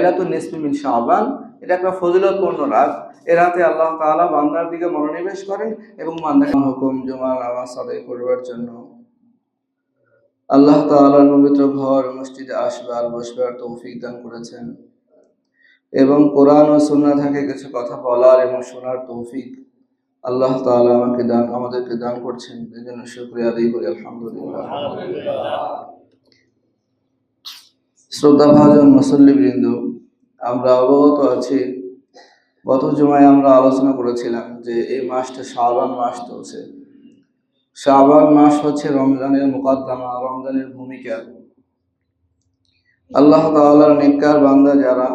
লাইলাতুন নিসফি মিন শাবান, এটা একটা ফজিলতপূর্ণ রাত। এ রাতে আল্লাহ তাআলা বান্দার দিকে মনোনিবেশ করেন এবং বান্দাকে হুকুম জুমার নামাজ আদায় করবার জন্য আল্লাহ তাআলার পবিত্র ঘর মসজিদে আসবার বসবার তৌফিক দান করেছেন এবং কোরআন ও সুন্নাহ থেকে কিছু কথা বলার এবং শোনার তৌফিক আল্লাহ তাআলা আমাদেরকে দান করছেন। এজন্য শুকরিয়া আদায় করি, আলহামদুলিল্লাহ। শ্রদ্ধাভাজন মুসল্লিবৃন্দ, আমরা অবগত আছি, গত জুমায় আমরা আলোচনা করেছিলাম যে এই মাসটা শাবান মাস চলছে। শাবান মাস হচ্ছে রমজানের মুকদ্দমা, রমজানের ভূমিকা। আল্লাহ তাআলার নেককার বান্দা যারা,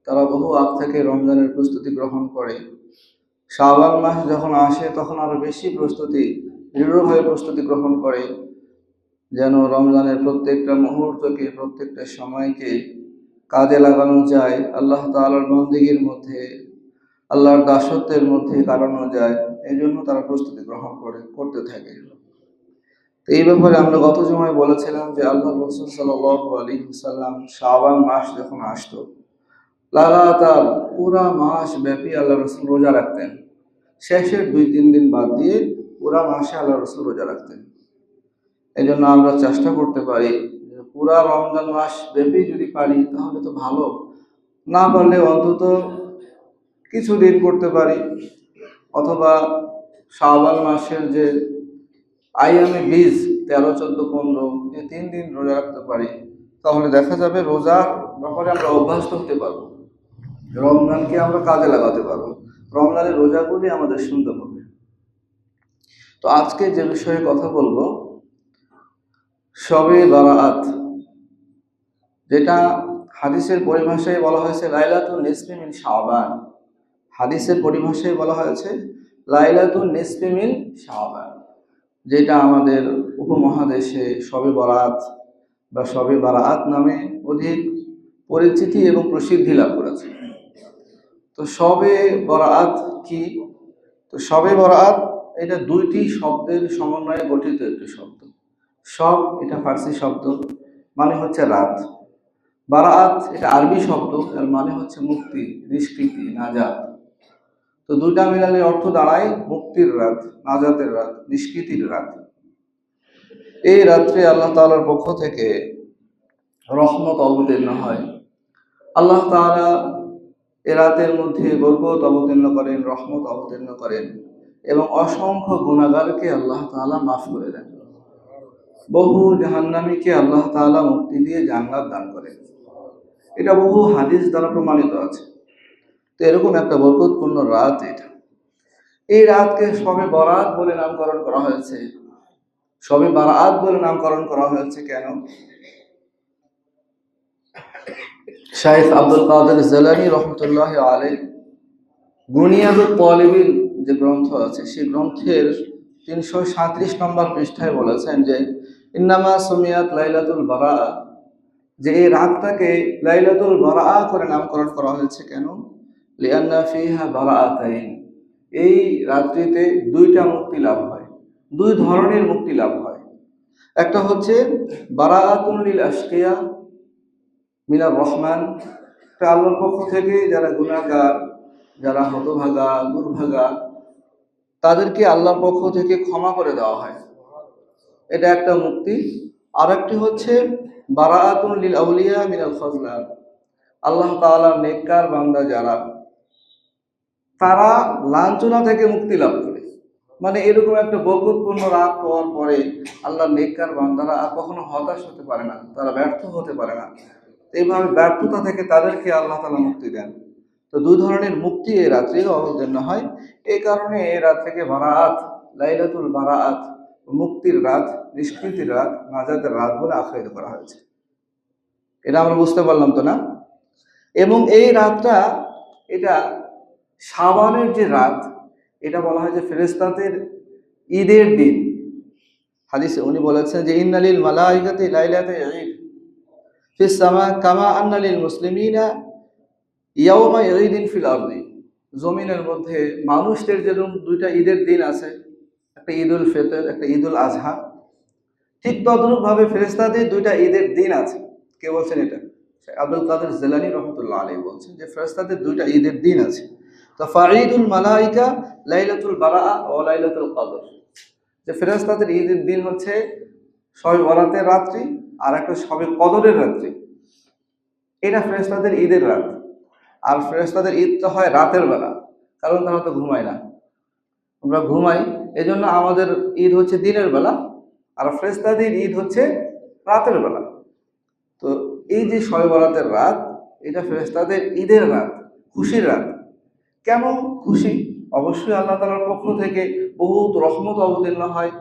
তারা বহু আগ থেকে রমজানের প্রস্তুতি গ্রহণ করে। শাবান মাস যখন আসে তখন আরো বেশি দৃঢ়ভাবে প্রস্তুতি গ্রহণ করে, যেন রমজানের প্রত্যেকটা মুহূর্তকে, প্রত্যেকটা সময়কে কাজে লাগানো যায়, আল্লাহ তাআলার বন্দেগীর মধ্যে, আল্লাহর দাসত্বের মধ্যে কাটানো যায়। এই জন্য তারা প্রস্তুতি গ্রহণ করতে থাকে। তো এই ব্যাপারে আমরা গত জুমায় বলেছিলাম যে আল্লাহ রাসূল সাল্লাল্লাহু আলাইহি ওয়াসাল্লাম শাবান মাস যখন আসতো, লাগাতার পুরা মাস ব্যাপী আল্লাহ রাসূল রোজা রাখতেন। শেষের 2-3 দিন বাদ দিয়ে পুরা মাসে আল্লাহ রাসূল রোজা রাখতেন। এই জন্য আমরা চেষ্টা করতে পারি যে পুরা রমজান মাস ব্যাপী যদি পারি তাহলে তো ভালো, না পারলে অন্তত কিছু দিন করতে পারি, অথবা শাবান মাসের যে আইয়ামে বীজ 13, 14, 15 এই 3 দিন রোজা রাখতে পারি। তাহলে দেখা যাবে রোজার ব্যাপারে আমরা অভ্যস্ত হতে পারবো, রমজানকে আমরা কাজে লাগাতে পারবো, রমজানের রোজাগুলি আমাদের সুন্দর হবে। তো আজকে যে বিষয়ে কথা বলবো, শবে বারাআত, যেটা হাদিসের পরিভাষায় বলা হয়েছে লাইলাতুন নিসফি মিন শাবান। হাদিসের পরিভাষায় বলা হয়েছে লাইলাতুন নিসফি মিন শাবান, যেটা আমাদের উপমহাদেশে শবে বরাত বা শবে বারাআত নামে অধিক পরিচিতি এবং প্রসিদ্ধি লাভ করেছে। তো শবে বরাআত কি? তো শবে বরাআত এটা 2টি শব্দের সমন্বয়ে গঠিত একটি শব্দ। শব এটা ফার্সি শব্দ, মানে হচ্ছে রাত। বারাআত এটা আরবি শব্দ, এর মানে হচ্ছে মুক্তি, নিষ্কৃতি, নাজাত। তো দুইটা মিলালে অর্থ দাঁড়ায় মুক্তির রাত, নাজাতের রাত, নিষ্কৃতির রাত। এই রাত্রে আল্লাহ তাআলার পক্ষ থেকে রহমত অবতীর্ণ হয়। আল্লাহ তাআলা এ রাতের মধ্যে বরকত অবতীর্ণ করেন, রহমত অবতীর্ণ করেন এবং অসংখ্য গুনাহগারকে আল্লাহ তাআলা মাফ করে দেন। বহু জাহান্নামীকে আল্লাহ তাআলা মুক্তি দিয়ে জান্নাত দান করেন। এটা বহু হাদিস দ্বারা প্রমাণিত আছে। তো এরকম একটা বরকতপূর্ণ রাত এটা। এই রাতকে শবে বরাত বলে নামকরণ করা হয়েছে। শবে বারাআত বলে নামকরণ করা হয়েছে কেন? শাইখ আব্দুল কাদের জিলানী রাহমাতুল্লাহি আলাইহি বুনিয়াদুত তালিবিন যে গ্রন্থ আছে, সেই গ্রন্থের 337 নম্বর পৃষ্ঠায় বলেছেন যে ইন্নামা সুমিয়াত লাইলাতুল বারাআ, যে এই রাতটাকে লাইলাতুল বারাআ করে নামকরণ করা হয়েছে কেন? লিআন্না ফিহা বারাআতাইন, এই রাত্রিতে 2টা মুক্তি লাভ হয়, 2 ধরনের মুক্তি লাভ হয়। একটা হচ্ছে বারাআতুন লিল আশকিয়া মিনার রহমান, আল্লাহর পক্ষ থেকে যারা গুনাহগার, যারা হতভাগা, দুর্ভাগা, তাদেরকে আল্লাহর পক্ষ থেকে ক্ষমা করে দেওয়া হয়, এটা একটা মুক্তি। আর একটি হচ্ছে বারাআতুন লিল আউলিয়া মিনাল ফাজলান, আল্লাহ তাআলার নেককার বান্দা যারা, তারা লাঞ্ছনা থেকে মুক্তি লাভ করে। মানে এরকম একটা বরকতপূর্ণ রাত পাওয়ার পরে আল্লাহর নেককার বান্দারা আর কখনো হতাশ হতে পারে না, তারা ব্যর্থ হতে পারে না। এইভাবে ব্যর্থতা থেকে তাদেরকে আল্লাহ তাআলা মুক্তি দেন। তো 2 ধরনের মুক্তি এই রাত্রে অবতীর্ণ হয়। এই কারণে এই রাত্রিকে বারাআত, লাইলাতুল বারাআত, মুক্তির রাত, নিষ্কৃতির রাত, নাজাতের রাত বলে আখ্যায়িত করা হয়েছে। এটা আমরা বুঝতে পারলাম তো না? এবং এই রাতটা, এটা শাবানের যে রাত, এটা বলা হয় যে ফেরেশতাদের ঈদের দিন। হাদিসে উনি বলেছেন যে ইন্নালিল মালাইকাতি লাইলাতা ঈদ ফিস সামা কামা আন্না লিল মুসলিমিনা ইয়াওমা ঈদিন ফিল আরদি, জমিনের মধ্যে মানুষদের যেরকম 2টা ঈদের দিন আছে, একটা ঈদুল ফিতর, একটা ঈদুল আজহা, ঠিক তদ্রূপ ভাবে ফেরেশতাদের 2টা ঈদের দিন আছে। কে বলছেন এটা? আব্দুল কাদের জিলানী রহমতুল্লাহ আলাইহি বলছেন যে ফেরেশতাদের দুইটা ঈদের দিন আছে, তো ফাঈদুল মালাইকা লাইলাতুল বারাআ ও লাইলাতুল কদর, যে ফেরেশতাদের ঈদের দিন হচ্ছে শবে বরাতের রাত্রি আর একটা শবে কদরের রাত্রি। এটা ফেরেশতাদের ঈদের রাত। আর ফেরেশতাদের ঈদটা হয় রাতের বেলা, কারণ তারা তো ঘুমায় না, আমরা ঘুমাই, এজন্য আমাদের ঈদ হচ্ছে দিনের বেলা, আর ফেরেশতাদের ঈদ হচ্ছে রাতের বেলা। তো এই যে শবে বরাতের রাত, এটা ফেরেশতাদের ঈদের রাত, খুশির রাত। কেন খুশি? অবশ্যই আল্লাহ তাআলার পক্ষ থেকে বহুত রহমত অবতীর্ণ হয়,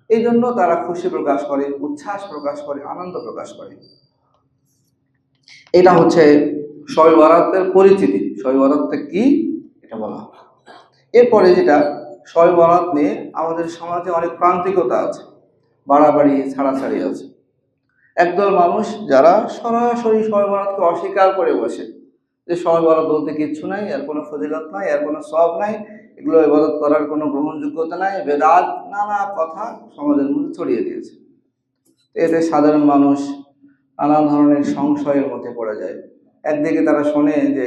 এই জন্য তারা খুশি প্রকাশ করে, উচ্ছ্বাস প্রকাশ করে, আনন্দ প্রকাশ করে। এটা হচ্ছে শবে বরাতের পরিচিতি। শবে বরাতটা কি এটা বলা হয়। এরপরে যেটা, শবে বরাত নিয়ে আমাদের সমাজে অনেক প্রান্তিকতা আছে, বাড়াবাড়ি ছাড়াছাড়ি আছে। একদল মানুষ যারা সরাসরি শবে বরাতকে অস্বীকার করে বসে, যে শবে বরাত বলতে কিচ্ছু নাই, এর কোনো ফজিলত নাই, এর কোনো সওয়াব নাই, এগুলো ইবাদত করার কোনো গ্রহণযোগ্যতা নাই, বেদাত, নানা কথা সমাজের মধ্যে ছড়িয়ে দিয়েছে। এতে সাধারণ মানুষ নানা ধরনের সংশয়ের মধ্যে পড়ে যায়। একদিকে তারা শোনে যে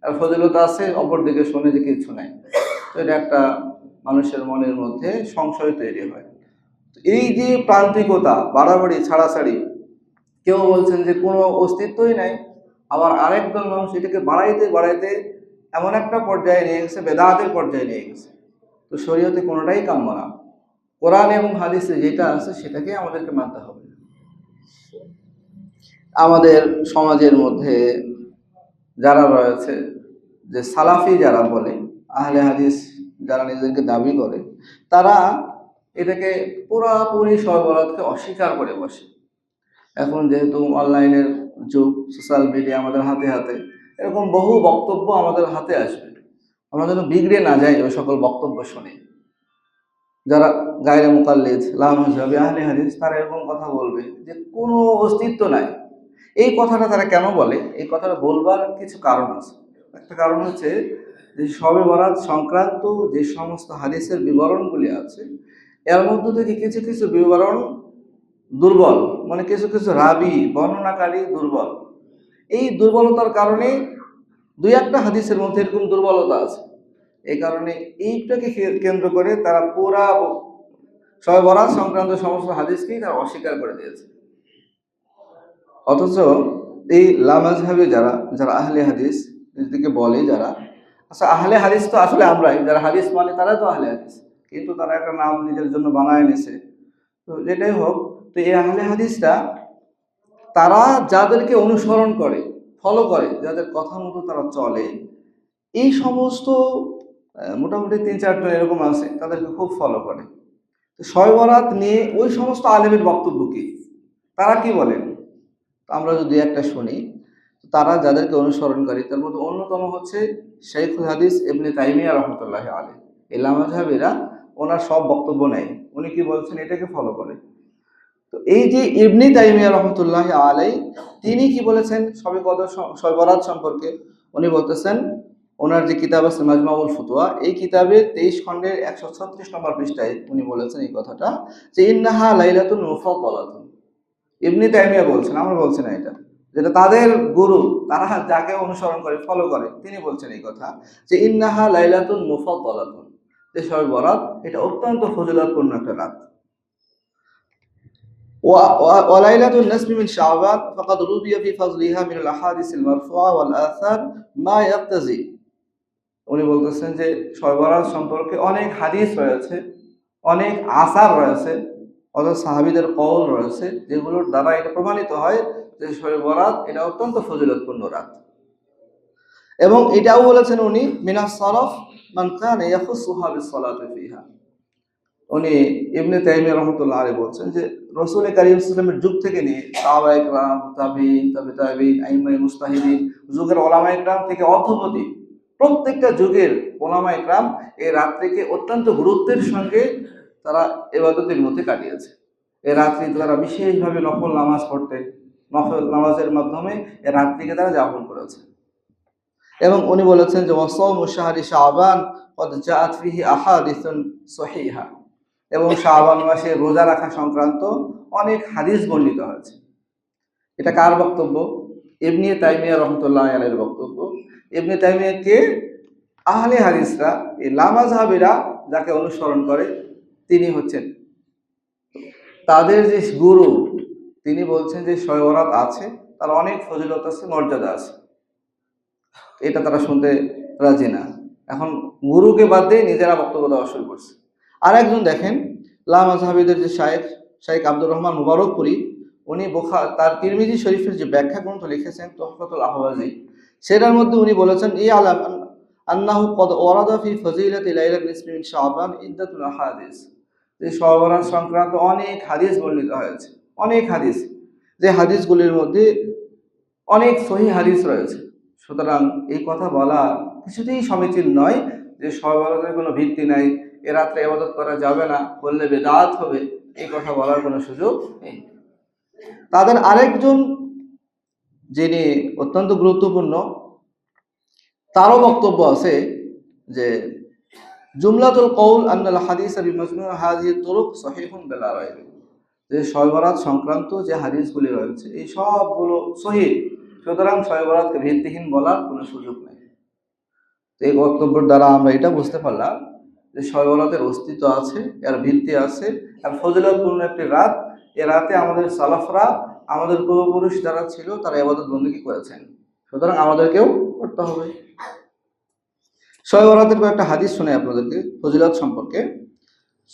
এর ফজিলত আছে, অপরদিকে শোনে যে কিছু নাই। তো এটা একটা মানুষের মনের মধ্যে সংশয় তৈরি হয়। এই যে প্রান্তিকতা, বাড়াবাড়ি ছাড়াছাড়ি, কেউ বলছেন যে কোনো অস্তিত্বই নাই, আবার আরেকদল মানুষ এটাকে বাড়াইতে বাড়াইতে এমন একটা পর্যায়ে নিয়ে গেছে, বেদাতের পর্যায়ে নিয়ে গেছে। তো শরীয়তে কোনোটাই কাম্য না। কোরআন এবং হাদিসে যেটা আছে সেটাকে আমাদেরকে মানতে হবে। আমাদের সমাজের মধ্যে যারা রয়েছে, যে সালাফি যারা বলে, আহলে হাদিস যারা নিজেদেরকে দাবি করে, তারা এটাকে পুরাপুরি শবে বরাতকে অস্বীকার করে বসে। এখন যেহেতু অনলাইনের যুগ, সোশ্যাল মিডিয়া আমাদের হাতে হাতে, এরকম বহু বক্তব্য আমাদের হাতে আসবে। আমরা যেন বিগড়ে না যাই ওই সকল বক্তব্য শুনে। যারা গায়রে মুকাল্লিদ, লা মাযহাবি আহলে হাদিস, তারা এরকম কথা বলবে যে কোনো অস্তিত্ব নাই। এই কথাটা তারা কেন বলে? এই কথাটা বলবার কিছু কারণ আছে। একটা কারণ হচ্ছে যে শবে বরাত সংক্রান্ত যে সমস্ত হাদিসের বিবরণগুলি আছে, এর মধ্য থেকে কিছু কিছু বিবরণ দুর্বল, মানে কিছু কিছু রাবি, বর্ণনাকারী দুর্বল। এই দুর্বলতার কারণে দুই একটা হাদিসের মধ্যে এরকম দুর্বলতা আছে। এই কারণে এইটাকে কেন্দ্র করে তারা পুরা শবে বরাত সংক্রান্ত সমস্ত হাদিসকেই তারা অস্বীকার করে দিয়েছে। অথচ এই লা মাযহাবি যারা, যারা আহলে হাদিস নিজেদেরকে বলে, যারা আচ্ছা আহলে হাদিস তো আসলে আমরাই, যারা হাদিস মানে তারা তো আহলে হাদিস, কিন্তু তারা একটা নাম নিজের জন্য বানায় নিছে। তো যেটাই হোক, তো এই আহলে হাদিসটা তারা যাদেরকে অনুসরণ করে, ফলো করে, যাদের কথা মতো তারা চলে, এই সমস্ত মোটামুটি ৩-৪ জন এরকম আছে, তাদেরকে খুব ফলো করে। তো শবে বরাত নিয়ে ওই সমস্ত আলেমের বক্তব্য কি, তারা কি বলেন? তো আমরা যদি একটা শুনি, তারা যাদেরকে অনুসরণ করে তার মধ্যে অন্যতম হচ্ছে শাইখুল হাদিস ইবনে তাইমিয়া রহমতুল্লাহ আলাইহি। এই লামাযহাবীরা ওনার সব বক্তব্য নেয়, উনি কি বলছেন এটাকে ফলো করে। তো এই যে ইবনে তাইমিয়া রহমতুল্লাহ আলাইহি, তিনি কি বলেছেন শবে কদর, শবে বরাত সম্পর্কে? উনি বলতেছেন, ওনার যে কিতাব আছে মাজমাউল ফুতোয়া, এই কিতাবের 23 খণ্ডের 136 নম্বর পৃষ্ঠায় উনি বলেছেন এই কথাটা, যে ইন্নাহা লাইলাতুন মুফাদ্দালাতুন। ইবনে তাইমিয়া বলছেন, আমরা বলছি না এটা, যেটা তাদের গুরু, তারা যাকে অনুসরণ করে, ফলো করে, তিনি বলছেন এই কথা, যে ইন্নাহা লাইলাতুন মুফাদ্দালাতুন, যে শবে বরাত এটা অত্যন্ত ফজিলতপূর্ণ একটা রাত। ওয়া লাইলাতুন নাসবি মিন শাবান ফাকাদ রুবিয়া ফি ফাজলিহা মিন আল আহাদিসিল মারফুআ ওয়াল আসার মা ইয়াক্তাজি। উনি বলতেছেন যে শবে বরাত সম্পর্কে অনেক হাদিস রয়েছে, অনেক আসার রয়েছে, অর্থাৎ সাহাবীদের কওল রয়েছে, যেগুলোর দ্বারা এটা প্রমাণিত হয় যে শবে বরাত এটা অত্যন্ত ফজিলতপূর্ণ রাত। এবং এটাও বলেছেন উনি, মিনাস সালাফ মান কানা ইয়াখুসুহা বিসসালাতি ফিহা। উনি ইবনে তাইমিয়া রাহমাতুল্লাহ আলাইহি বলছেন যে রাসূল কারীম সাল্লাল্লাহু আলাইহি ওয়াসাল্লামের যুগ থেকে নিয়ে সাহাবায়ে কেরাম, তাবিঈন, তাবিঈন, আইম্মায়ে মুজতাহিদিন, যুগের উলামায়ে কেরাম থেকে অদ্যাবধি প্রত্যেকটা যুগের উলামায়ে কেরাম এই রাত্রিকে অত্যন্ত গুরুত্বের সঙ্গে তারা ইবাদতের মধ্যে কাটিয়েছে। এই রাত্রি তারা বিশেষভাবে নফল নামাজ পড়তে, নফল নামাজের মাধ্যমে এই রাত্রিকে তারা যাপন করেছে। এবং উনি বলেছেন যে ওয়াসাওমু শাহরি শাবান ক্বাদ জাআত ফিহি আহাদিসুন সহিহা, এবং শাবান মাসে রোজা রাখা সংক্রান্ত অনেক হাদিস বর্ণিত হয়েছে। এটা কার বক্তব্য? ইবনে তাইমিয়া রহমতুল্লাহ আলাইহির বক্তব্য। ইবনে তাইমিয়াকে আহলে হাদিসরা, এই লামাযহাবীরা যাকে অনুসরণ করে, তিনি হচ্ছেন তাদের যে গুরু। তিনি বলছেন যে শবে বরাত আছে, তার অনেক ফজিলত আছে, মর্যাদা আছে, এটা তারা শুনতে রাজি না। এখন গুরুকে বাদ দিয়ে নিজেরা বক্তব্য দেওয়া শুরু করছে। আর একজন দেখেন লামাযহাবীদের যে শাইখ আব্দুর রহমান মুবারকপুরী, উনি তার তিরমিজি শরীফের যে ব্যাখ্যা গ্রন্থ লিখেছেন তুহফাতুল আহওয়াজি, সেটার মধ্যে উনি বলেছেন আলাম আন্নাহু ক্বাদ ওয়ারাদা ফি ফাজিলাতি লাইলাত নিসফি মিন শাবান ইদ্দাতুল আহাদিস, যে শবে বরাত সংক্রান্ত অনেক হাদিস বর্ণিত হয়েছে, অনেক হাদিস, যে হাদিসগুলির মধ্যে অনেক সহিহ হাদিস রয়েছে। সুতরাং এই কথা বলা কিছুতেই সমীচীন নয় যে শবে বরাতের কোনো ভিত্তি নাই, এ রাত্রে ইবাদত করা যাবে না, বললে বেদাত হবে, এই কথা বলার কোনো সুযোগ নেই। তাদের আরেকজন যিনি অত্যন্ত গুরুত্বপূর্ণ, তারও বক্তব্য আছে যে জুমলাতুল কওল আন্নাল হাদিস বিমাজমু' হাযিহি তুরুক সহিহুন বিলা রাইব, যে শবে বরাত সংক্রান্ত যে হাদিসগুলি রয়েছে এই সবগুলো সহিহ, সুতরাং শবে বরাতকে ভিত্তিহীন বলার কোনো সুযোগ নেই। এই বক্তব্যের দ্বারা আমরা এটা বুঝতে পারলাম যে শবে বরাতের অস্তিত্ব আছে, এর ভিত্তি আছে, আর ফজিলতপূর্ণ একটি রাত। এ রাতে আমাদের সালাফরা, আমাদের পূর্বপুরুষ যারা ছিল, তারা ইবাদত বন্দেগী করেছেন, সুতরাং আমাদেরকেও করতে হবে। শবে বরাতের কয়েকটা হাদিস শুনে আপনাদেরকে ফজিলত সম্পর্কে।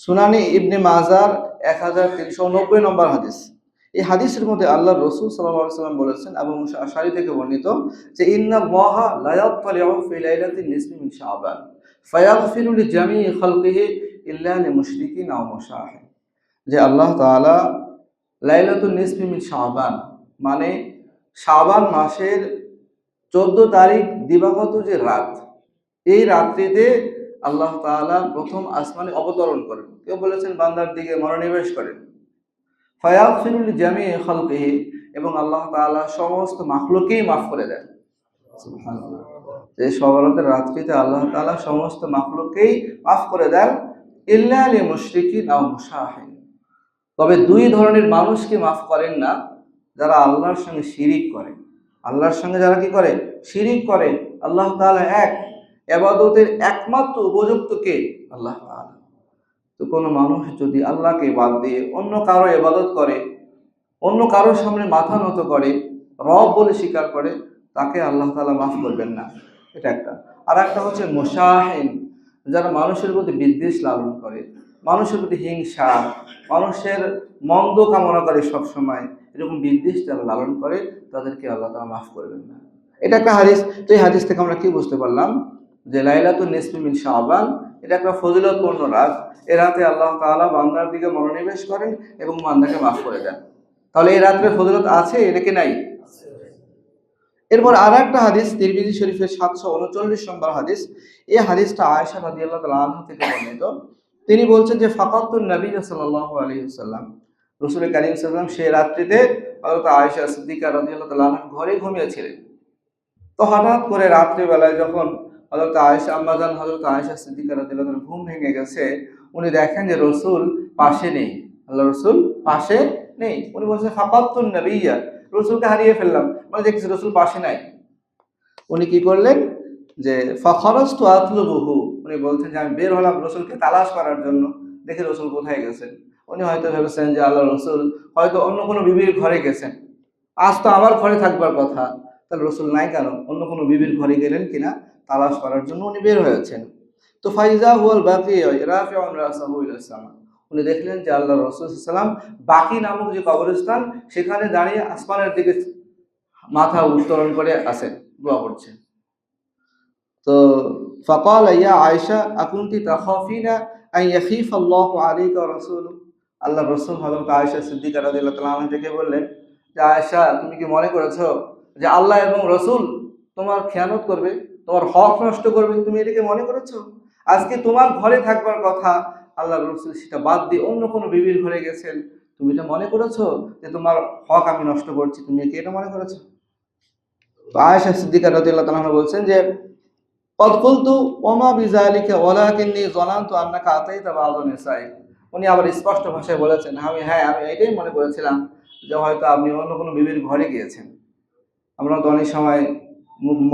সুনানি ইবনে মাজার 1390 নম্বর হাদিস। এই হাদিসের মধ্যে আল্লাহর রাসূল সাল্লাল্লাহু আলাইহি ওয়াসাল্লাম বলেছেন, আবু মুসা আশআরী থেকে বর্ণিত, যে ইন্নাল্লাহা লা ইয়াত্তালিউ ফি লাইলাতিন নিসফি মিন শাবান ফায়াগফিরু লিজামিই খালকিহি ইল্লা লিমুশরিকিন আও মুশাহিন, যে আল্লাহ তাআলা লাইলাতুন নিসফি মিন শাবান, মানে শাবান মাসের 14 তারিখ দিবাগত যে রাত, এই রাত্রিতে আল্লাহ তাআলা প্রথম আসমানে অবতরণ করেন। কেউ বলেছেন বান্দার দিকে মনোনিবেশ করেন। ফায়াগফিরু লিজামিই খালকিহি, এবং আল্লাহ তাআলা সমস্ত মাখলুককেই মাফ করে দেন। সুবহানাল্লাহ, যে শবে বরাতের রাত্রিতে আল্লাহ তাআলা সমস্ত মাখলুককেই মাফ করে দেন, ইল্লা লিমুশরিকিন আও মুশাহিন, তবে দুই ধরনের মানুষকে মাফ করেন না, যারা আল্লাহর সঙ্গে শিরিক করে। আল্লাহর সঙ্গে যারা কি করে? শিরিক করে। আল্লাহ তাআলা এক, ইবাদতের একমাত্র উপযুক্ত কে? আল্লাহ তাআলা। তো কোনো মানুষ যদি আল্লাহকে বাদ দিয়ে অন্য কারো ইবাদত করে, অন্য কারোর সামনে মাথা নত করে, রব বলে স্বীকার করে, তাকে আল্লাহ তাআলা মাফ করবেন না। এটা একটা। আর একটা হচ্ছে মুশাহিন, যারা মানুষের প্রতি বিদ্বেষ লালন করে, মানুষের প্রতি হিংসা, মানুষের মন্দ কামনা করে সবসময়, এরকম বিদ্বেষ যারা লালন করে, তাদেরকে আল্লাহ তাআলা মাফ করবেন না। এটা একটা হাদিস। তো এই হাদিস থেকে আমরা কি বুঝতে পারলাম? যে লাইলাতুন নিসফি মিন শাবান, এটা একটা ফজিলতপূর্ণ রাত। এ রাতে আল্লাহ তাআলা বান্দার দিকে মনোনিবেশ করেন এবং বান্দাকে মাফ করে দেন। তাহলে এই রাত্রে ফজিলত আছে নাকি নাই? এরপর আর একটা হাদিস তিরমিজি শরীফের 739 নম্বর হাদিস। এই হাদিসটা আয়েশা রাদিয়াল্লাহু তাআলা আনহা থেকে বর্ণিত। তিনি বলছেন যে ফাকাতুন নবী সাল্লাল্লাহু আলাইহি ওয়াসাল্লাম, রাসূল কারীম সাল্লাল্লাহু আলাইহি ওয়াসাল্লাম সেই রাত্রিতে হযরত আয়েশা সিদ্দিকা রাদিয়াল্লাহু তাআলা আনহা ঘরে ঘুমিয়েছিলেন। তো হঠাৎ করে রাত্রিবেলায় যখন হযরত আয়েশা আম্মাজান হযরত আয়েশা সিদ্দিকা রাদিয়াল্লাহু তাআলা ঘুম ভেঙে গেছে, উনি দেখেন যে রাসূল পাশে নেই, আল্লাহর রাসূল পাশে নেই। উনি বলছেন ফাকাতুন নবিয়্যা, রাসূলকে হারিয়ে ফেললাম, মানে দেখছি রাসূল পাশে নাই। উনি কি করলেন? যে ফাখারাজতু আতলুবুহু, উনি বলছেন যে আমি বের হলাম রাসূলকে তালাশ করার জন্য, দেখি রাসূল কোথায় গেছেন। উনি হয়তো ভেবেছেন যে আল্লাহর রাসূল হয়তো অন্য কোনো বিবির ঘরে গেছেন, আজ তো আমার ঘরে থাকবার কথা, তাহলে রাসূল নাই কেন? অন্য কোনো বিবির ঘরে গেলেন কিনা তালাশ করার জন্য উনি বের হয়েছেন। তো ফাইজা হুয়াল বাকি রাফিউন রাসাহু ইলা সামা, উনি দেখলেন যে আল্লাহর রাসূল সাল্লাল্লাহু আলাইহি ওয়াসাল্লাম বাকি নামক যে কবরস্থান, সেখানে দাঁড়িয়ে আসমানের দিকে মাথা উত্তোলন করে আছেন, দোয়া করছেন। তো ফাকাল ইয়া আয়েশা আকুনতি তাখাফিনা আন ইয়াখিফা আল্লাহু আলাইকা ওয়া রাসূলুহু, আল্লাহর রাসূল হযরত আয়েশা সিদ্দিকা রাদিয়াল্লাহু তাআলা আনহা থেকে বললেন যে আয়েশা, তুমি কি মনে করেছো যে আল্লাহ এবং রাসূল তোমার খেয়ানত করবে, তোমার হক নষ্ট করবে? তুমি এটাকে মনে করেছো? আজকে তোমার ঘরে থাকবার কথা, আল্লাহর রাসূল সেটা বাদ দিয়ে অন্য কোনো বিবির ঘরে গেছেন, তুমি এটা মনে করেছো যে তোমার হক আমি নষ্ট করছি? তুমি কি এটা মনে করেছো? তো আয়েশা সিদ্দিকা রাদিয়াল্লাহু তাআলা আনহা বলছেন যে কদ কুলতু ওমা বিযালিকা ওয়ালাকিন্নী যানানতু আন্নাকা আতাইতা বা'যা নিসাই, উনি আবার স্পষ্ট ভাষায় বলেছেন, আমি এটাই মনে করেছিলাম যে হয়তো আপনি অন্য কোনো বিবির ঘরে গিয়েছেন। আমরা তো অনেক সময়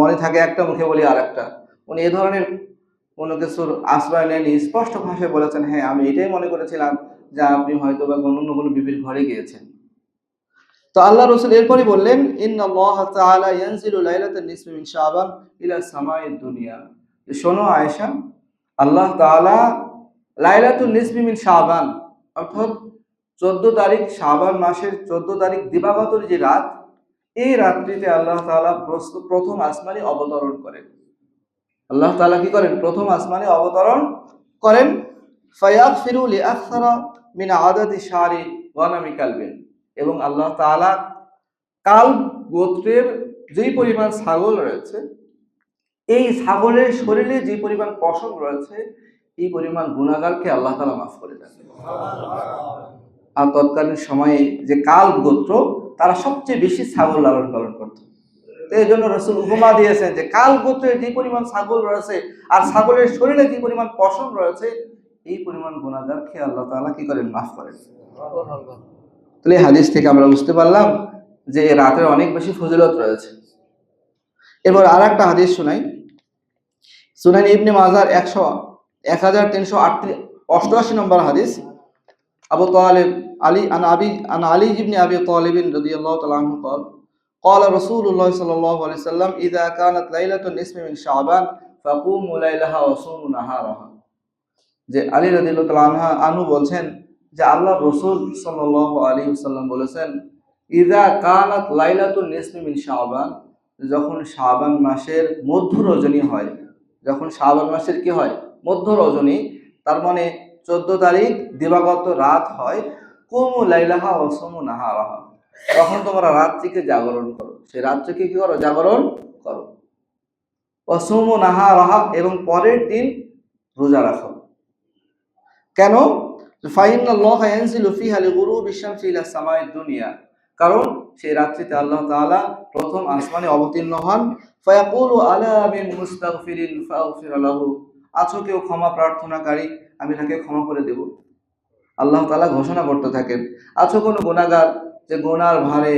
মনে থাকে একটা, মুখে বলি আর একটা। উনি এ ধরনের কোনো কিছুর আশ্রয় নেননি, স্পষ্ট ভাষায় বলেছেন, হ্যাঁ আমি এটাই মনে করেছিলাম যে আপনি হয়তো বা অন্য কোনো বিবির ঘরে গিয়েছেন। তো আল্লাহ রসুল এরপরই বললেন, ইন্নাল্লাহ তাআলা ইয়ানজিলু লাইলাতান নিসফি মিন শাবান ইলা সামাইদ দুনিয়া। শোনো আয়েশা, আল্লাহ তাআলা লাইলাতুন নিসফি মিন শাবান, অর্থাৎ 14 তারিখ শাবান মাসের 14 তারিখ দিবাগত যে রাত, এই রাত্রিতে আল্লাহ তাআলা প্রথম আসমানে অবতরণ করেন। আল্লাহ তাআলা কি করেন? প্রথম আসমানে অবতরণ করেন। ফায়াগফিরু লিআকসারা মিন আদাদি শারি ওয়ানামি কালবিন, এবং আল্লাহ তাআলা কালব গোত্রের যেই পরিমাণ ছাগল রয়েছে, এই ছাগলের শরীরে যে পরিমাণ পশম রয়েছে, এই পরিমাণ গুনাহগারকে আল্লাহ তাআলা মাফ করে দেন। আর তৎকালীন সময়ে যে কালব গোত্র, তারা সবচেয়ে বেশি ছাগল লালন পালন করত। এই জন্য রাসূল উপমা দিয়েছেন যে কাল গোত্রের যে পরিমাণ ছাগল রয়েছে আর ছাগলের শরীরে যে পরিমাণ পশম রয়েছে, এই পরিমাণ গুনাহগারকে আল্লাহ তাআলা কি করেন? মাফ করেন। তাহলে এই হাদিস থেকে আমরা বুঝতে পারলাম যে এই রাতের অনেক বেশি ফজিলত রয়েছে। এবার আর একটা হাদিস শোনাই। সুনান ইবনে মাজার 1388 নম্বর হাদিস। আবু তালিব আন আলী ইবনে আবি তালিব রাদিয়াল্লাহু তাআলা আনহু قال قال رسول الله صلى الله عليه وسلم إذا كانت ليلة النصف من شعبان فقوموا ليلها وصوموا نهارها। যে আলী রাদিয়াল্লাহু তাআলা আনহু বলছেন যে আল্লাহ রাসূল সাল্লাল্লাহু আলাইহি ওয়াসাল্লাম বলেছেন, ইযা কানাত লাইলাতুন নিসফি মিন শাবান, যখন শাবান মাসের মধ্য রজনী হয়, যখন শাবান মাসের কি হয়? মধ্য রজনী, তার মানে 14 তারিখ দিবাগত রাত হয়, কুমু লাইলাহা ওয়া সুমু নাহারাহা, তখন তোমরা রাত্রিকে জাগরণ করো, সেই রাত্রিকে কি করো? জাগরণ করো। ওয়া সুমু নাহারাহা, এবং পরের দিন রোজা রাখো। কেন? ফাইনাল্লাহা ইয়ানজিলু ফিহা লিগুরুবি শামসি ইলা সামাইদ দুনিয়া, কারণ সেই রাত্রিতে আল্লাহ তাআলা প্রথম আসমানে অবতীর্ণ হন। ফায়াকুলু আলা মিন মুস্তাগফিরিন ফাগফির লাহু, আছো কেউ ক্ষমা প্রার্থনাকারী, আমি তাকে ক্ষমা করে দেব। আল্লাহ তাআলা ঘোষণা করতে থাকেন, আছো কোনো গুনাহগার যে গুনার ভারে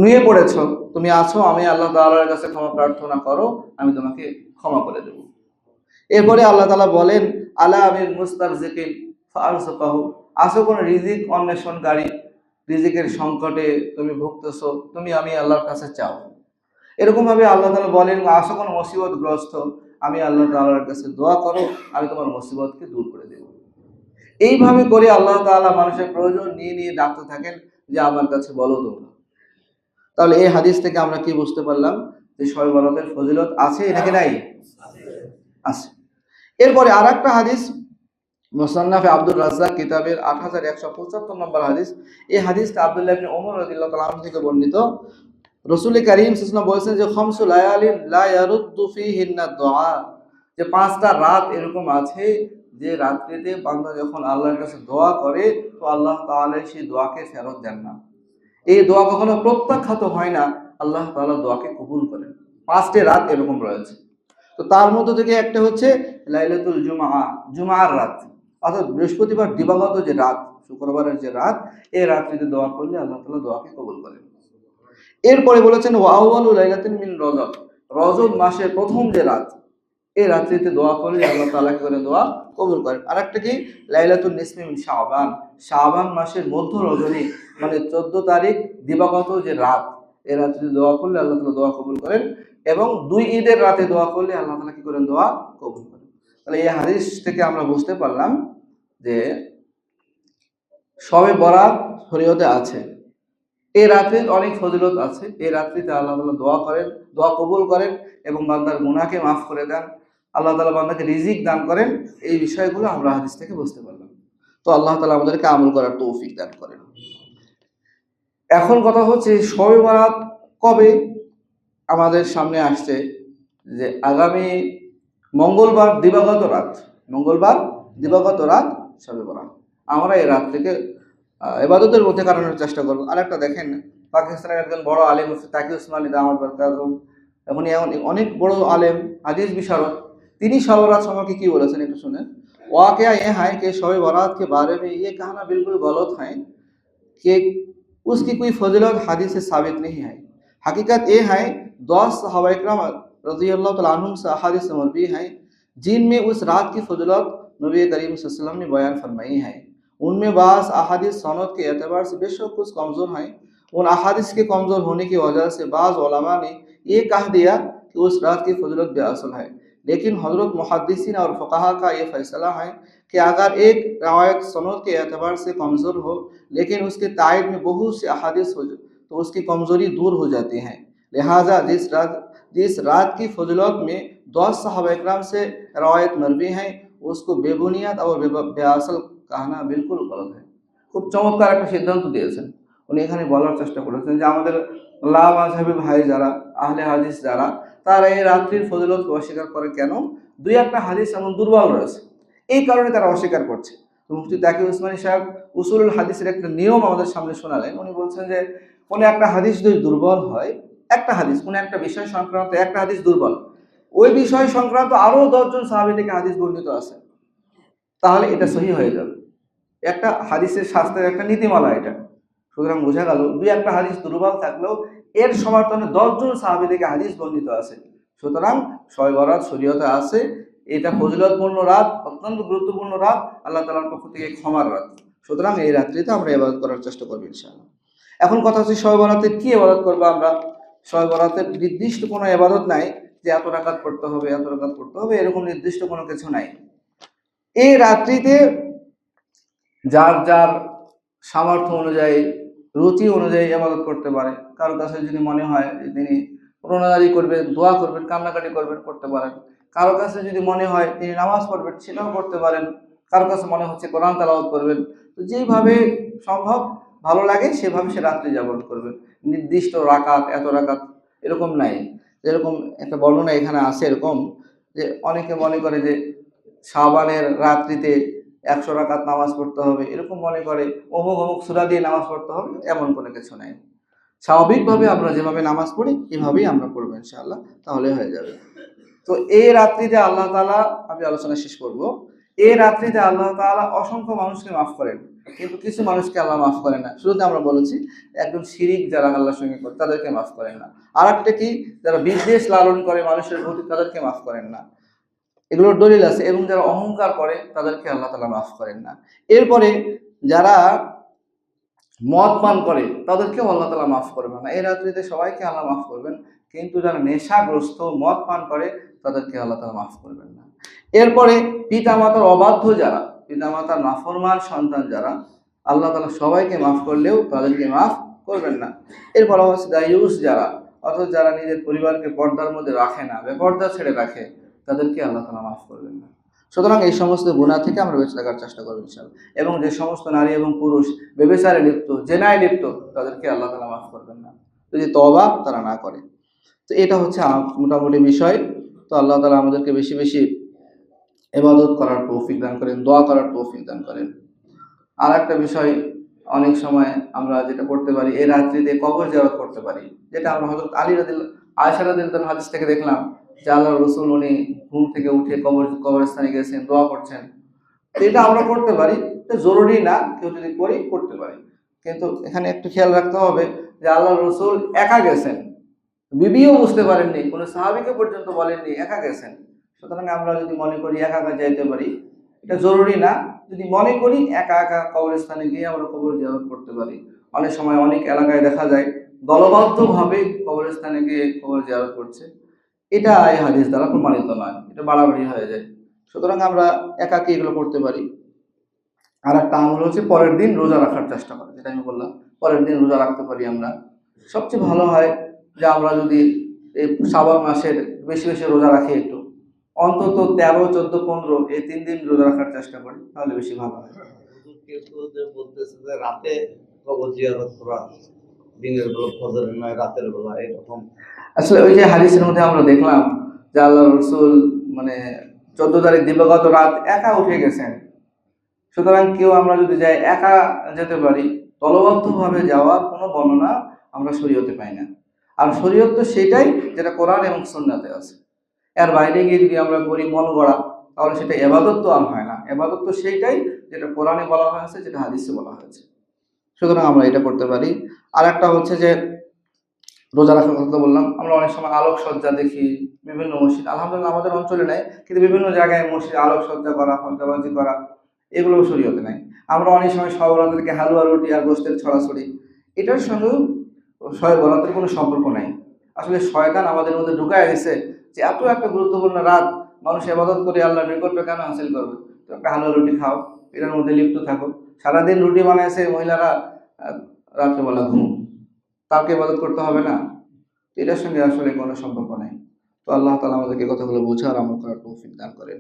নুয়ে পড়েছো, তুমি আছো, আমি আল্লাহ তাআলার কাছে ক্ষমা প্রার্থনা করো, আমি তোমাকে ক্ষমা করে দেব। এরপরে আল্লাহ তাআলা বলেন, আলা মিন মুস্তারজিকিন ফারযুকাহু, আছো কোনো রিজিক অন্বেষণকারী, রিজিকের সংকটে তুমি ভুগতেছো, তুমি আমি আল্লাহর কাছে চাও। এরকম ভাবে আল্লাহ তাআলা বলেন, আছো কোনো মুসিবতগ্রস্ত, আমি আল্লাহ তাআলার কাছে দোয়া করো, আমি তোমার মুসিবতকে দূর করে দেব। এইভাবে করে আল্লাহ তাআলা মানুষের প্রয়োজন নিয়ে নিয়ে ডাকতে থাকেন যে আমার কাছে বলো তোমরা। তাহলে এই হাদিস থেকে আমরা কি বুঝতে পারলাম? যে শবে বরাতের ফজিলত আছে নাকি নাই? আছে। এরপরে আর একটা হাদিস, মুসান্নাফে আব্দুর রাজ্জাক কিতাবের 8175 নম্বর হাদিস। এই হাদিসটা আব্দুল্লাহ ইবনে ওমর রাদিয়াল্লাহু তাআলা আনহু থেকে বর্ণিত। রাসূল করিম সাল্লাল্লাহু আলাইহি ওয়াসাল্লাম বলেছেন যে খামসু লায়ালিন লা ইয়ারুদ্দু ফীহিন্না দুআ, যে 5টা রাত এরকম আছে যে রাত্রিতে বান্দা যখন আল্লাহর কাছে দোয়া করে তো আল্লাহ তাআলা সেই দোয়াকে ফেরত দেন না। এই দোয়া কখনো প্রত্যাখ্যাত হয় না, আল্লাহ তাআলা দোয়াকে কবুল করেন। 5টি রাত এরকম রয়েছে। তো তার মধ্যে থেকে একটা হচ্ছে লাইলাতুল জুমআ, জুমআর রাত, অর্থাৎ বৃহস্পতিবার দিবাগত যে রাত, শুক্রবারের যে রাত, এই রাত্রিতে দোয়া করলে আল্লাহ তাআলা দোয়াকে কবুল করেন। এরপরে বলেছেন ওয়া আউয়ালু লাইলাতিন মিন রজব, রজব মাসের প্রথম যে রাত, এই রাত্রিতে দোয়া করলে আল্লাহ তাআলা কি করেন? দোয়া কবুল করেন। আরেকটা কি? লাইলাতুন নিসফি মিন শাবান, শাবান মাসের মধ্য রজনী, মানে 14 তারিখ দিবাগত যে রাত, এই রাত্রিতে দোয়া করলে আল্লাহ তাআলা দোয়া কবুল করেন। এবং 2 ঈদের রাতে দোয়া করলে আল্লাহ তাআলা কি করেন? দোয়া কবুল করেন। তাহলে এই হাদিস থেকে আমরা বুঝতে পারলাম যে শবে বরাত শরীয়তে আছে, এই রাত্রির অনেক ফজিলত আছে। এই রাত্রিতে আল্লাহ তাআলা দোয়া করেন, দোয়া কবুল করেন এবং বান্দার গুনাহকে মাফ করে দেন। আল্লাহ তাআলা বান্দাকে রিজিক দান করেন। এই বিষয়গুলো আমরা হাদিস থেকে বুঝতে পারলাম। তো আল্লাহ তাআলা আমাদেরকে আমল করার তৌফিক দান করেন। এখন কথা হচ্ছে শবে বরাত কবে আমাদের সামনে আসছে? যে আগামী মঙ্গলবার দিবাগত রাত, মঙ্গলবার দিবাগত রাত শবে বরাত। আমরা এই রাত থেকে ইবাদতের মধ্যে কাটানোর চেষ্টা করব। আরেকটা দেখেন, পাকিস্তানের একজন বড় আলেম মুফতি তাকি উসমানী দামাত বরকাতুহু, এখন অনেক বড় আলেম, হাদিস বিশারদ, তিনি शब बारात সম্পর্কে কি বলেছেন একটু শুনেন। वाक़या ये है कि शब बारात के बारे में ये कहना बिल्कुल गलत है कि उसकी कोई फजीलत हदीस से साबित नहीं है। हकीकत ये है 10 सहाबा इकराम रज़ियल्लाहु तआला अन्हुम से अहादीस मरवी हैं जिनमें उस रात की फजीलत नबी करीम सल्लल्लाहु अलैहि वसल्लम ने बयान फरमाई है। उनमें बाज़ अहादीस सनद के एतबार से बेशक कुछ कमज़ोर हैं। उन अहादीस के कमज़ोर होने की वजह से बाज़ उलमा ने ये कह दिया कि उस रात की फजीलत बेअसल है। लेकिन हज़रत मुहद्दिसीन और फ़ुक़हा का ये फ़ैसला है कि अगर एक रवायत सनद के एतबार से कमज़ोर हो लेकिन उसके तायद में बहुत से अहादीस हो तो उसकी कमज़ोरी दूर हो जाती हैं। लिहाजा जिस रात की फजीलत में 10 सहाबा इकराम से रवायत मरवी हैं उसको बेबुनियाद और बेअसल कहना बिल्कुल गलत है। খুব চমৎকার একটা সিদ্ধান্ত দিয়েছেন উনি। এখানে বলার চেষ্টা করেছেন যে আমাদের লা মাযহাবী ভাই যারা, আহলে হাদিস যারা, তারা এই রাত্রির ফজিলতকে অস্বীকার করে কেন? দুই একটা হাদিস এমন দুর্বল রয়েছে, এই কারণে তারা অস্বীকার করছে। তো মুফতি তাকি উসমানী সাহেব উসুলুল হাদিসের একটা নিয়ম আমাদের সামনে শোনালেন। উনি বলছেন যে কোনো একটা হাদিস যদি দুর্বল হয়, একটা হাদিস কোনো একটা বিষয় সংক্রান্ত একটা হাদিস দুর্বল, ওই বিষয় সংক্রান্ত আরও 10 জন সাহাবী থেকে হাদিস বর্ণিত আছে, তাহলে এটা সহিহ হয়ে যাবে। একটা হাদিসের শাস্ত্রের একটা নীতিমালা এটা। সুতরাং বোঝা গেল দুই একটা হাদিস দুর্বল থাকলেও এর সমর্থনে 10 জন সাহাবী থেকে হাদিস বর্ণিত আছে। সুতরাং শবে বরাত শরীয়তে আছে, এটা ফজিলতপূর্ণ রাত, অত্যন্ত গুরুত্বপূর্ণ রাত, আল্লাহ তাআলার পক্ষ থেকে ক্ষমার রাত। সুতরাং এই রাত্রিতে আমরা ইবাদত করার চেষ্টা করব ইনশাআল্লাহ। এখন কথা হচ্ছে শবে বরাতে কি ইবাদত করব আমরা? শবে বরাতের নির্দিষ্ট কোনো ইবাদত নাই যে এত রাকাত পড়তে হবে, এত রাকাত পড়তে হবে, এরকম নির্দিষ্ট কোনো কিছু নাই। এই রাত্রিতে যার যার সামর্থ্য অনুযায়ী, রুচি অনুযায়ী ইবাদত করতে পারে। কারো কাছে যদি মনে হয় যে তিনি রোনাজারি করবেন, দোয়া করবেন, কান্নাকাটি করবেন, করতে পারেন। কারো কাছে যদি মনে হয় তিনি নামাজ পড়বেন, সেটাও করতে পারেন। কারো কাছে মনে হচ্ছে কোরআন তেলাওয়াত করবেন। তো যেভাবে সম্ভব ভালো লাগে সেভাবে সে রাত্রি যাপন করবেন। নির্দিষ্ট রাকাত, এত রাকাত এরকম নাই। যেরকম একটা বর্ণনা এখানে আছে এরকম যে অনেকে মনে করে যে শাবানের রাত্রিতে 100 রাকাত নামাজ পড়তে হবে, এরকম মনে করে অমুক অমুক সূরা দিয়ে নামাজ পড়তে হবে, এমন কোনো কিছু নাই। স্বাভাবিকভাবে আমরা যেভাবে নামাজ পড়ি এভাবেই আমরা পড়বো ইনশাআল্লাহ, তাহলে হয়ে যাবে। তো এই রাত্রিতে আল্লাহ তাআলা, আমি আলোচনা শেষ করব, এই রাত্রিতে আল্লাহ তাআলা অসংখ্য মানুষকে মাফ করেন, কিন্তু কিছু মানুষকে আল্লাহ মাফ করেন না। শুরুতে আমরা বলেছি একদম শিরিক যারা আল্লাহর সঙ্গে করে তাদেরকে মাফ করেন না। আর একটা কি, যারা বিদ্বেষ লালন করে মানুষের প্রতি তাদেরকে মাফ করেন না, এগুলোর দলিল আছে। এবং যারা অহংকার করে তাদেরকে আল্লাহ তাআলা মাফ করেন না। এরপরে যারা মদ পান করে তাদেরকেও আল্লাহ তাআলা মাফ করবেন না। এই রাত্রিতে সবাইকে আল্লাহ মাফ করবেন, কিন্তু যারা নেশাগ্রস্ত মদ পান করে তাদেরকে আল্লাহ তাআলা মাফ করবেন না। এরপরে পিতামাতার অবাধ্য যারা, পিতামাতার নাফরমান সন্তান যারা, আল্লাহ তাআলা সবাইকে মাফ করলেও তাদেরকে মাফ করবেন না। এরপর হচ্ছে দায়ুস যারা, অর্থাৎ যারা নিজের পরিবারকে পর্দার মধ্যে রাখে না, বেপর্দা ছেড়ে রাখে, তাদেরকে আল্লাহ তাআলা মাফ করবেন না। সুতরাং এই সমস্ত গুনাহ থেকে আমরা বেঁচে থাকার চেষ্টা করব ইনশাআল্লাহ। এবং যে সমস্ত নারী এবং পুরুষ ব্যভিচারে লিপ্ত, জেনায় লিপ্ত, তাদেরকে আল্লাহ তাআলা মাফ করবেন না যদি তওবা তারা না করে। তো এটা হচ্ছে মোটামুটি বিষয়। তো আল্লাহ তাআলা আমাদেরকে বেশি বেশি ইবাদত করার তৌফিক দান করেন, দোয়া করার তৌফিক দান করেন। আর একটা বিষয়, অনেক সময় আমরা যেটা করতে পারি, এই রাত্রিতে কবর জিয়ারত করতে পারি, যেটা আমরা হযরত আয়েশা রাদিয়াল্লাহু আনহা হাদিস থেকে দেখলাম যে আল্লাহর রাসূল উনি ঘুম থেকে উঠে কবরস্থানে গেছেন, দোয়া করছেন। তো এটা আমরা করতে পারি, এটা জরুরি না, কেউ যদি করি করতে পারি। কিন্তু এখানে একটু খেয়াল রাখতে হবে যে আল্লাহর রাসূল একা গেছেন, বিবিও বুঝতে পারেননি, কোনো সাহাবীকে পর্যন্ত বলেননি, একা গেছেন। সুতরাং আমরা যদি মনে করি একা একা যাইতে পারি, এটা জরুরি না। যদি মনে করি একা একা কবরস্থানে গিয়ে আমরা কবর জিয়ারত করতে পারি। অনেক সময় অনেক এলাকায় দেখা যায় দলবদ্ধভাবে কবরস্থানে গিয়ে কবর জিয়ারত করছে, এটা এই হাদিস দ্বারা প্রমাণিত নয়, এটা বাড়াবাড়ি হয়ে যায়। সুতরাং আমরা একাকী এগুলো করতে পারি। আর একটা আমল হচ্ছে পরের দিন রোজা রাখার চেষ্টা করা, যেটা আমি বললাম, পরের দিন রোজা রাখতে পারি আমরা। সবচেয়ে ভালো হয় যে আমরা যদি এই শাবান মাসের বেশি বেশি রোজা রাখি, একটু অন্তত 13, 14, 15 এই 3 দিন রোজা রাখার চেষ্টা করি, তাহলে বেশি ভালো হয়। বলতেছে যে রাতে কবর জিয়ারত করা, দিনের বেলা ফজরের নয়, রাতের বেলা, এরকম। আসলে ওই যে হাদিসের মধ্যে আমরা দেখলাম যে আল্লাহর রাসূল মানে 14 তারিখ দিবাগত রাত একা উঠে গেছেন। সুতরাং কেউ আমরা যদি যাই একা যেতে পারি, দলবদ্ধভাবে যাওয়ার কোনো বর্ণনা আমরা শরীয়তে পাই না। আর শরীয়ত তো সেটাই যেটা কোরআন এবং সুন্নাতে আছে। এর বাইরে গিয়ে যদি আমরা করি মন গড়া, তাহলে সেটা ইবাদত তো আর হয় না। ইবাদত তো সেইটাই যেটা কোরআনে বলা হয়েছে, যেটা হাদিসে বলা হয়েছে। সুতরাং আমরা এটা করতে পারি। আর একটা হচ্ছে যে রোজা রাখার কথা তো বললাম। আমরা অনেক সময় আলোকসজ্জা দেখি বিভিন্ন মসজিদ, আলহামদুলিল্লাহ আমাদের অঞ্চলে নেই, কিন্তু বিভিন্ন জায়গায় মসজিদে আলোকসজ্জা করা, ফটকাবাজি করা, এগুলো শরীয়তে নাই। আমরা অনেক সময় শবে বরাতেরকে হালুয়া রুটি আর গোস্তের ছড়াছড়ি, এটার সঙ্গেও শবে বরাতের কোনো সম্পর্ক নাই। আসলে শয়তান আমাদের মধ্যে ঢুকায় গেছে যে এত একটা গুরুত্বপূর্ণ রাত, মানুষ ইবাদত করে আল্লাহর নৈকট্য কেন হাসিল করবে? তো একটা হালুয়া রুটি খাও, এটার মধ্যে লিপ্ত থাকো। সারাদিন রুটি বানাইছে মহিলারা, আহ, রাত্রেবেলা ঘুম, তাকে ইবাদত করতে হবে না? তো এটার সঙ্গে আসলে কোনো সম্পর্ক নাই। তো আল্লাহ তাআলা আমাদেরকে কথাগুলো বোঝার আমল করার তৌফিক দান করেন।